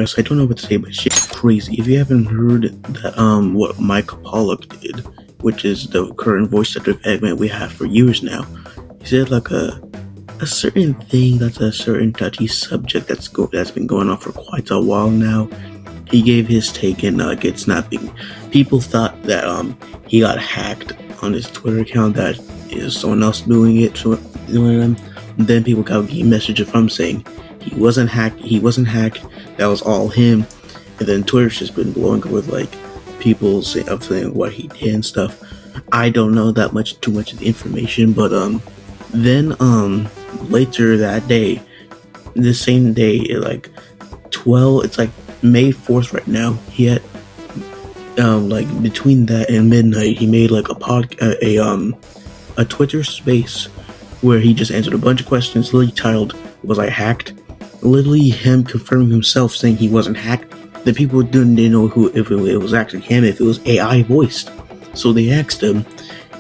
progress. I don't know what to say, but shit's crazy. If you haven't heard that, what Mike Pollock did, which is the current voice actor of Eggman we have for years now, he said like a certain thing that's a certain touchy subject that's been going on for quite a while now. He gave his take in Get Snapping. People thought that he got hacked on his Twitter account, that is someone else doing it. Then people got a message from him saying he wasn't hacked. That was all him. And then Twitter's just been blowing up with like people saying what he did and stuff. I don't know too much of the information, but then later that day, the same day, it's like May 4th right now. He had like between that and midnight, he made like a Twitter space where he just answered a bunch of questions, literally titled "Was I hacked?" Literally him confirming himself, saying he wasn't hacked. The people didn't know if it was actually him, if it was AI voiced. So they asked him,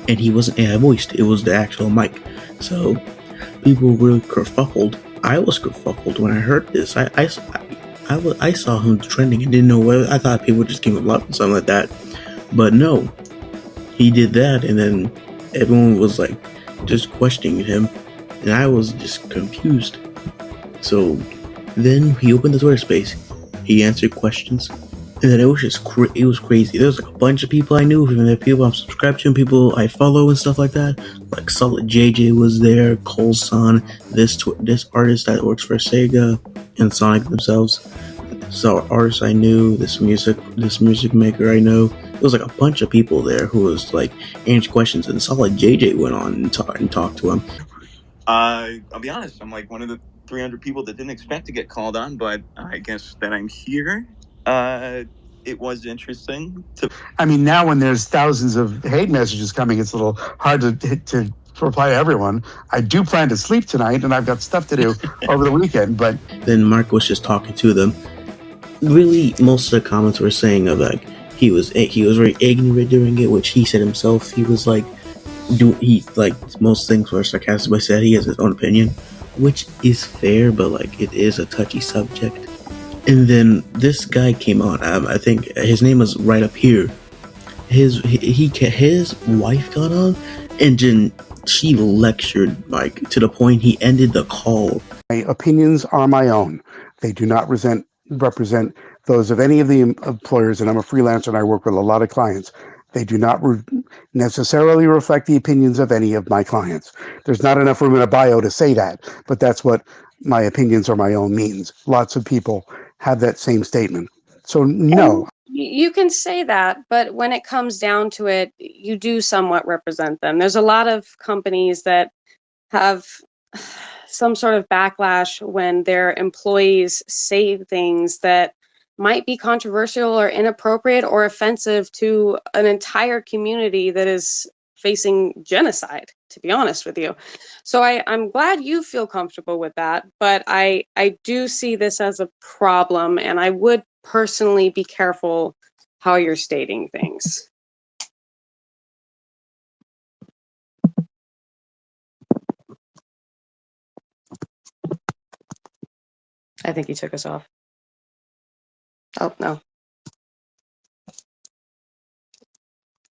and he wasn't AI voiced. It was the actual mic. So people were kerfuffled. I was kerfuffled when I heard this. I saw him trending and didn't know whether. I thought people just gave him up and something like that, but no, he did that, and then everyone was like just questioning him, and I was just confused. So then he opened the Twitter space, he answered questions, and then it was just it was crazy. There was like a bunch of people I knew, and there people I'm subscribed to, and people I follow and stuff like that. Like Solid JJ was there, Coleson, this artist that works for Sega and Sonic themselves. So artists I knew, this music maker I know. There was like a bunch of people there who was like answering questions, and Solid JJ went on and talked to him. I'll be honest, I'm like one of the 300 people that didn't expect to get called on, but I guess that I'm here. It was interesting. I mean, now when there's thousands of hate messages coming, it's a little hard to reply to everyone. I do plan to sleep tonight, and I've got stuff to do over the weekend. But then Mark was just talking to them. Really, most of the comments were saying of like he was very ignorant during it, which he said himself. He was like, most things were sarcastic, but said he has his own opinion, which is fair, but like it is a touchy subject. And then this guy came on. I think his name was right up here. His wife got on, and then she lectured Mike to the point he ended the call. My opinions are my own. They do not represent those of any of the employers, and I'm a freelancer and I work with a lot of clients. They do not necessarily reflect the opinions of any of my clients. There's not enough room in a bio to say that, but that's what my opinions are my own means. Lots of people have that same statement. So no. You can say that, but when it comes down to it, you do somewhat represent them. There's a lot of companies that have some sort of backlash when their employees say things that might be controversial or inappropriate or offensive to an entire community that is facing genocide, to be honest with you. So I'm glad you feel comfortable with that, but I do see this as a problem, and I would personally be careful how you're stating things. I think he took us off. Oh, no. It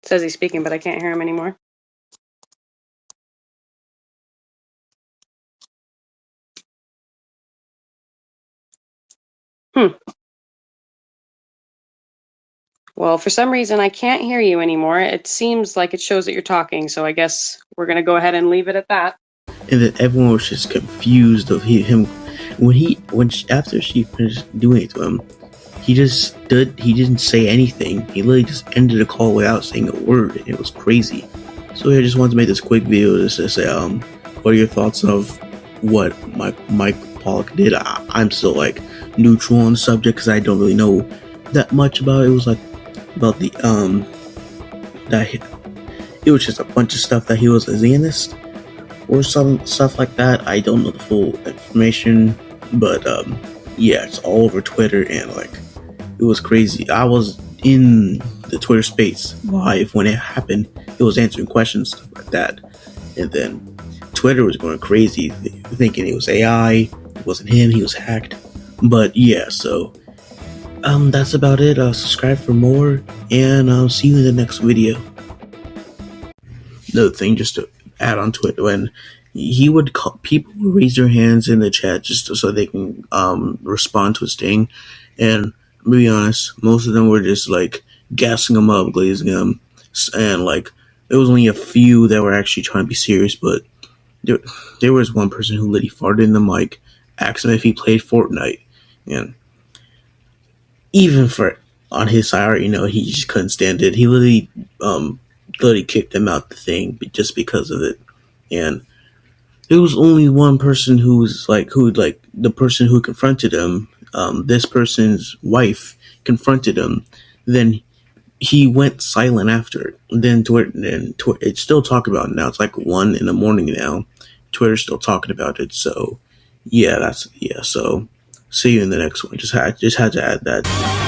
says he's speaking, but I can't hear him anymore. Well, for some reason, I can't hear you anymore. It seems like it shows that you're talking, so I guess we're going to go ahead and leave it at that. And then everyone was just confused of him. After she finished doing it to him, he just stood, he didn't say anything. He literally just ended the call without saying a word. It was crazy. So I just wanted to make this quick video just to say, what are your thoughts of what Mike Pollock did? I'm still like neutral on the subject because I don't really know that much about it. It was like about the it was just a bunch of stuff that he was a Zionist or some stuff like that. I don't know the full information, but yeah, it's all over Twitter, and like it was crazy. I was in the Twitter space live when it happened. It was answering questions, stuff like that, and then Twitter was going crazy, thinking it was AI. It wasn't him. He was hacked. But yeah, so That's about it. Subscribe for more, and I'll see you in the next video. Another thing, just to add on to it, when he would call, people would raise their hands in the chat just so they can respond to his thing, and to be honest, most of them were just like gassing him up, glazing him, and like there was only a few that were actually trying to be serious, but there was one person who literally farted in the mic, asked him if he played Fortnite, and even for on his side, I already know he just couldn't stand it. He literally kicked him out the thing just because of it, and there was only one person who the person who confronted him. This person's wife confronted him. Then he went silent after. Then Twitter, it's still talking about it now. It's like 1 a.m. now. Twitter's still talking about it. So yeah, So see you in the next one. Just had to add that.